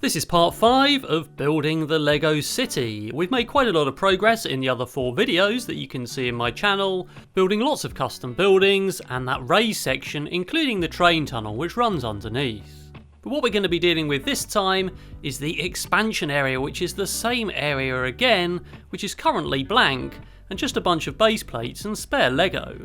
This is part 5 of building the Lego city. We've made quite a lot of progress in the other 4 videos that you can see in my channel, building lots of custom buildings and that raised section including the train tunnel which runs underneath. But what we're going to be dealing with this time is the expansion area, which is the same area again, which is currently blank and just a bunch of base plates and spare Lego.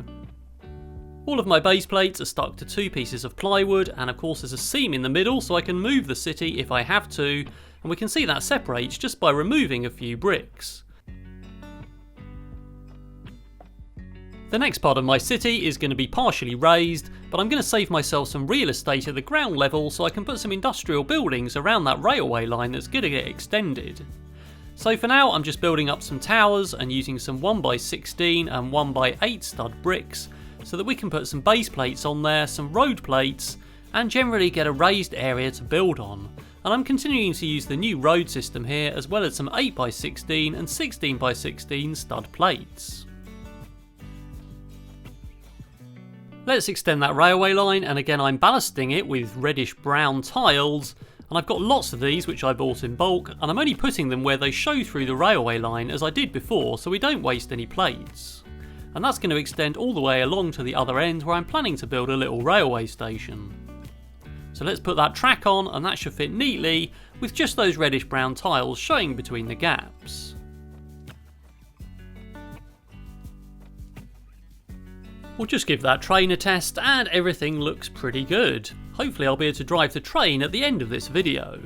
All of my base plates are stuck to 2 pieces of plywood, and of course there's a seam in the middle so I can move the city if I have to, and we can see that separates just by removing a few bricks. The next part of my city is going to be partially raised, but I'm going to save myself some real estate at the ground level so I can put some industrial buildings around that railway line that's going to get extended. So for now I'm just building up some towers and using some 1x16 and 1x8 stud bricks, so that we can put some base plates on there, some road plates, and generally get a raised area to build on. And I'm continuing to use the new road system here, as well as some 8x16 and 16x16 stud plates. Let's extend that railway line, and again I'm ballasting it with reddish brown tiles, and I've got lots of these which I bought in bulk, and I'm only putting them where they show through the railway line as I did before, so we don't waste any plates. And that's going to extend all the way along to the other end where I'm planning to build a little railway station. So let's put that track on, and that should fit neatly with just those reddish brown tiles showing between the gaps. We'll just give that train a test and everything looks pretty good. Hopefully I'll be able to drive the train at the end of this video.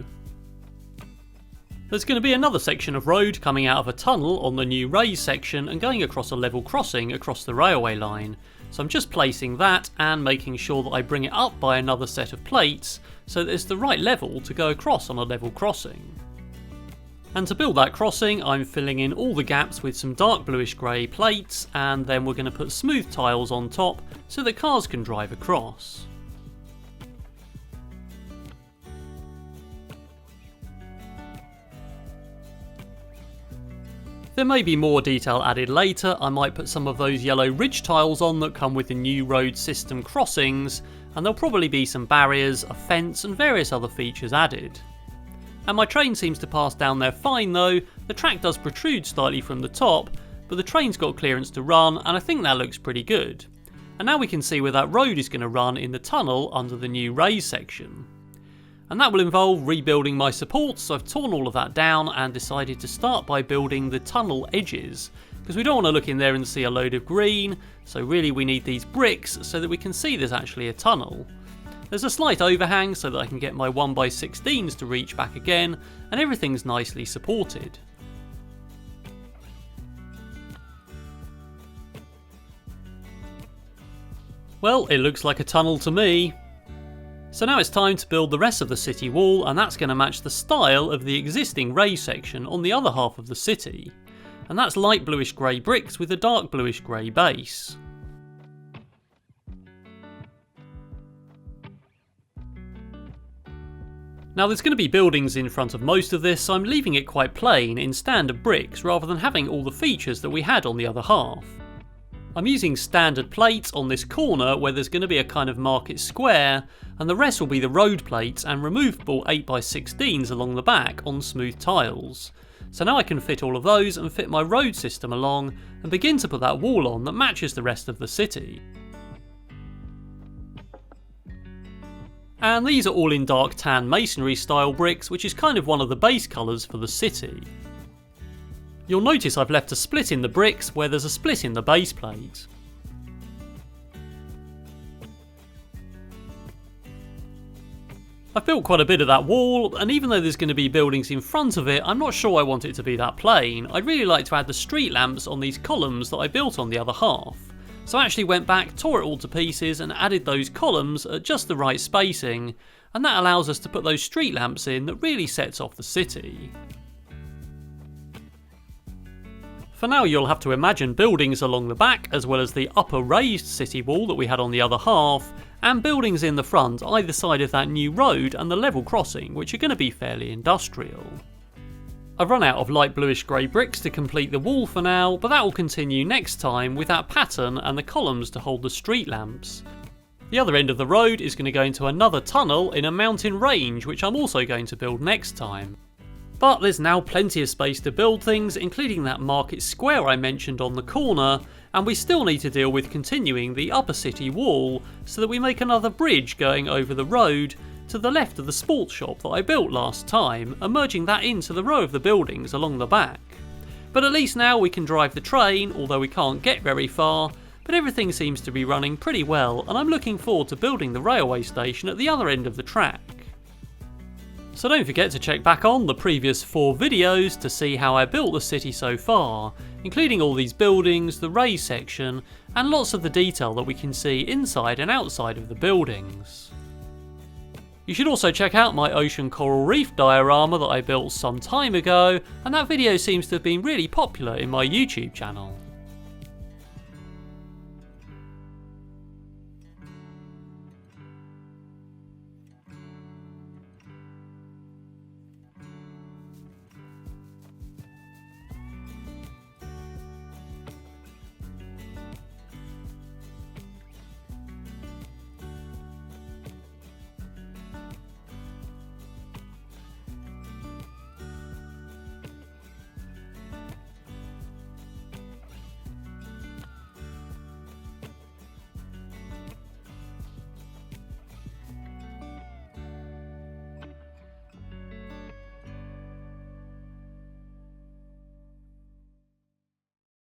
There's going to be another section of road coming out of a tunnel on the new raised section and going across a level crossing across the railway line. So I'm just placing that and making sure that I bring it up by another set of plates so that it's the right level to go across on a level crossing. And to build that crossing I'm filling in all the gaps with some dark bluish grey plates, and then we're going to put smooth tiles on top so that cars can drive across. There may be more detail added later. I might put some of those yellow ridge tiles on that come with the new road system crossings, and there'll probably be some barriers, a fence and various other features added. And my train seems to pass down there fine though. The track does protrude slightly from the top, but the train's got clearance to run, and I think that looks pretty good. And now we can see where that road is going to run in the tunnel under the new raised section. And that will involve rebuilding my supports, so I've torn all of that down and decided to start by building the tunnel edges, because we don't want to look in there and see a load of green, so really we need these bricks so that we can see there's actually a tunnel. There's a slight overhang so that I can get my 1x16s to reach back again, and everything's nicely supported. Well, it looks like a tunnel to me. So now it's time to build the rest of the city wall, and that's going to match the style of the existing raised section on the other half of the city. And that's light bluish grey bricks with a dark bluish grey base. Now there's going to be buildings in front of most of this, so I'm leaving it quite plain in standard bricks rather than having all the features that we had on the other half. I'm using standard plates on this corner where there's going to be a kind of market square, and the rest will be the road plates and removable 8x16s along the back on smooth tiles. So now I can fit all of those and fit my road system along and begin to put that wall on that matches the rest of the city. And these are all in dark tan masonry style bricks, which is kind of one of the base colours for the city. You'll notice I've left a split in the bricks where there's a split in the base plate. I've built quite a bit of that wall, and even though there's going to be buildings in front of it, I'm not sure I want it to be that plain. I'd really like to add the street lamps on these columns that I built on the other half. So I actually went back, tore it all to pieces and added those columns at just the right spacing, and that allows us to put those street lamps in that really sets off the city. For now you'll have to imagine buildings along the back as well as the upper raised city wall that we had on the other half, and buildings in the front either side of that new road and the level crossing, which are going to be fairly industrial. I've run out of light bluish grey bricks to complete the wall for now, but that will continue next time with that pattern and the columns to hold the street lamps. The other end of the road is going to go into another tunnel in a mountain range, which I'm also going to build next time. But there's now plenty of space to build things, including that market square I mentioned on the corner, and we still need to deal with continuing the upper city wall so that we make another bridge going over the road to the left of the sports shop that I built last time, and merging that into the row of the buildings along the back. But at least now we can drive the train, although we can't get very far, but everything seems to be running pretty well, and I'm looking forward to building the railway station at the other end of the track. So don't forget to check back on the previous 4 videos to see how I built the city so far, including all these buildings, the raised section, and lots of the detail that we can see inside and outside of the buildings. You should also check out my ocean coral reef diorama that I built some time ago, and that video seems to have been really popular in my YouTube channel.